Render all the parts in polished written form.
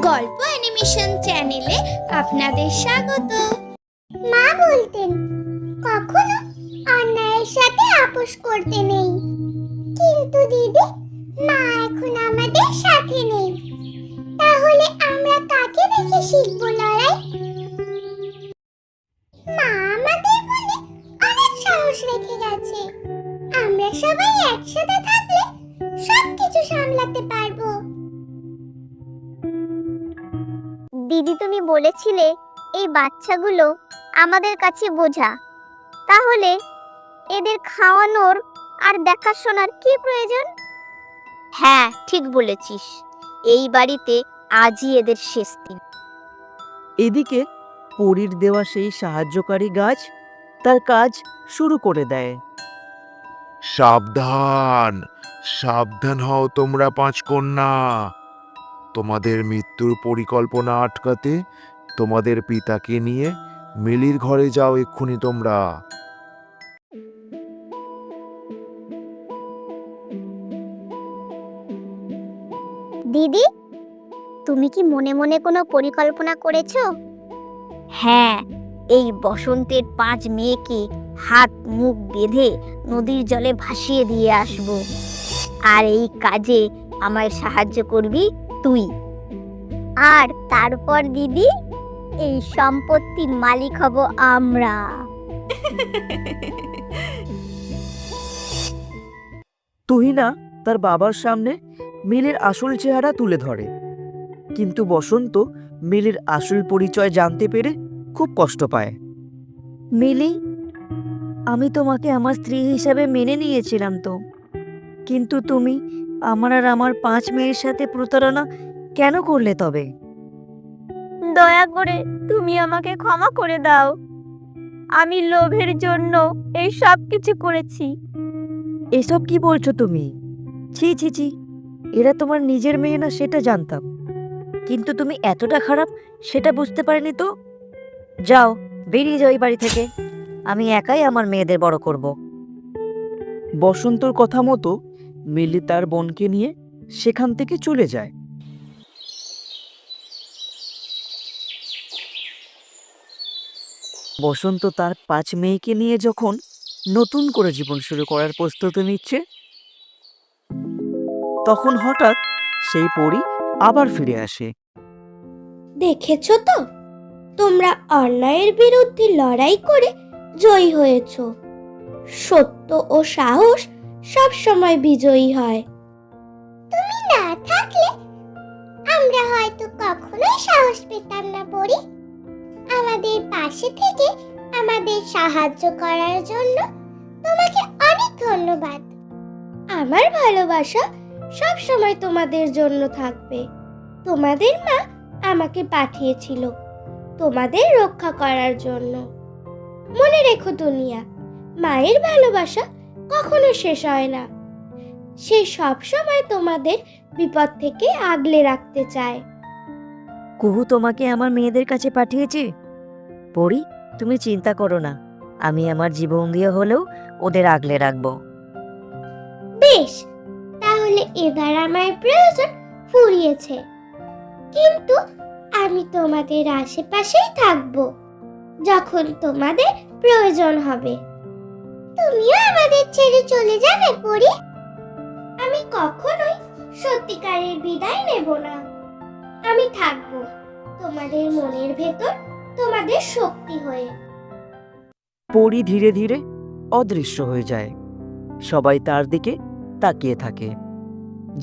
গল্প অ্যানিমেশন চ্যানেলে আপনাদের স্বাগত। মা বলতেন কখনো অন্যায়ের সাথে আপোষ করতে নেই, কিন্তু দিদি মা এখন আমাদের সাথে নেই। তাহলে আমরা কাকে দেখে শিখবো লড়াই? মা আমাদের বলে অনেক সাহস রেখে গেছে। আমরা সবাই একসাথে থাকলে সবকিছু সামলাতে পারবো। দিদি, তুমি বলেছিলে এই বাচ্চাগুলো আমাদের কাছে বোঝা, তাহলে এদের খাওয়ানোর আর দেখাশোনার কি প্রয়োজন? হ্যাঁ, ঠিক বলেছিস। এই বাড়িতে আজই এদের শেষ দিন। এদিকে পরীর দেওয়া সেই সাহায্যকারী গাছ তার কাজ শুরু করে দেয়। সাবধান, সাবধান হও তোমরা 5 কন্যা। তোমাদের মৃত্যুর পরিকল্পনা আটকাতে তোমাদের পিতাকে নিয়ে মিলির ঘরে যাও এক্ষুনি তোমরা। দিদি, তুমি কি মনে মনে কোনো পরিকল্পনা করেছো? হ্যাঁ, এই বসন্তের 5 মেয়েকে হাত মুখ বেঁধে নদীর জলে ভাসিয়ে দিয়ে আসব। আর এই কাজে আমায় সাহায্য করবি তুই। আর তারপর দিদি, এই সম্পত্তির মালিক হব আমরা। তুহিনা তার বাবার সামনে মিলির আসল চেহারা তুলে ধরে, কিন্তু বসন্ত মিলির আসল পরিচয় জানতে পেরে খুব কষ্ট পায়। মিলি, আমি তোমাকে আমার স্ত্রী হিসাবে মেনে নিয়েছিলাম তো, কিন্তু তুমি আমার আর আমার 5 মেয়ের সাথে প্রতারণা কেন করলে তবে? দয়া করে তুমি আমাকে ক্ষমা করে দাও। আমি লোভের জন্য এই সব কিছু করেছি। এসব কি বলছো তুমি? ছি ছি ছি, এরা তোমার নিজের মেয়ে না সেটা জানতাম, কিন্তু তুমি এতটা খারাপ সেটা বুঝতে পারিনি তো। যাও, বেরিয়ে যাও এই বাড়ি থেকে। আমি একাই আমার মেয়েদের বড় করব। বসন্তর কথা মতো মিলি তার বোনকে নিয়ে সেখান থেকে চলে যায়। বসন্ত তার 5 মেয়েকে নিয়ে যখন নতুন করে জীবন শুরু করার প্রস্তুতি নিচ্ছে, তখন হঠাৎ সেই পরী আবার ফিরে আসে। দেখেছো তো, তোমরা অন্যায়ের বিরুদ্ধে লড়াই করে জয়ী হয়েছো। সত্য ও সাহস সব সময় বিজয়ী হয়। তুমি না থাকলে আমরা হয়তো কখনোই সাহস পেতাম না পরি। আমাদের পাশে থেকে আমাদের সাহায্য করার জন্য তোমাকে অনেক ধন্যবাদ। আমার ভালোবাসা সব সময় তোমাদের জন্য থাকবে। তোমাদের মা আমাকে পাঠিয়েছিল তোমাদের রক্ষা করার জন্য। মনে রেখো দুনিয়া, মায়ের ভালোবাসা কখনো শেষ হয় না। সে সব সময় তোমাদের বিপদ থেকে আগলে রাখতে চায়। কুহু তোমাকে আমার মেয়েদের কাছে পাঠিয়েছে। পরি, তুমি চিন্তা করো না, আমি আমার জীবন দিয়ে হলেও ওদের আগলে রাখবো। বেশ, তাহলে এবার আমার প্রয়োজন ফুরিয়েছে, কিন্তু আমি তোমাদের আশেপাশেই থাকবো যখন তোমাদের প্রয়োজন হবে। তুমিও আমাদের ছেড়ে চলে যাবে পরি? আমি কখনোই সত্যিকারের বিদায় নেব না। আমি থাকবো তোমাদের মনের ভেতর, তোমাদের শক্তি হয়ে। পরি ধীরে ধীরে অদৃশ্য হয়ে যায়। সবাই তার দিকে তাকিয়ে থাকে,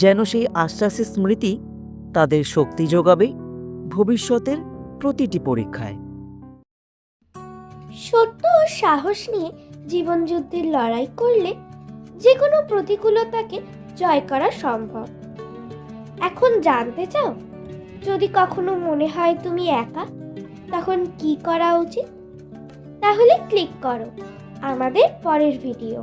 যেন সেই আশ্বাসের স্মৃতি তাদের শক্তি যোগাবে ভবিষ্যতের প্রতিটি পরীক্ষায়। সত্য ও সাহস নিয়ে জীবনযুদ্ধের লড়াই করলে যে কোনো প্রতিকূলতাকে জয় করা সম্ভব। এখন জানতে চাও, যদি কখনো মনে হয় তুমি একা, তখন কি করা উচিত? তাহলে ক্লিক করো আমাদের পরের ভিডিও।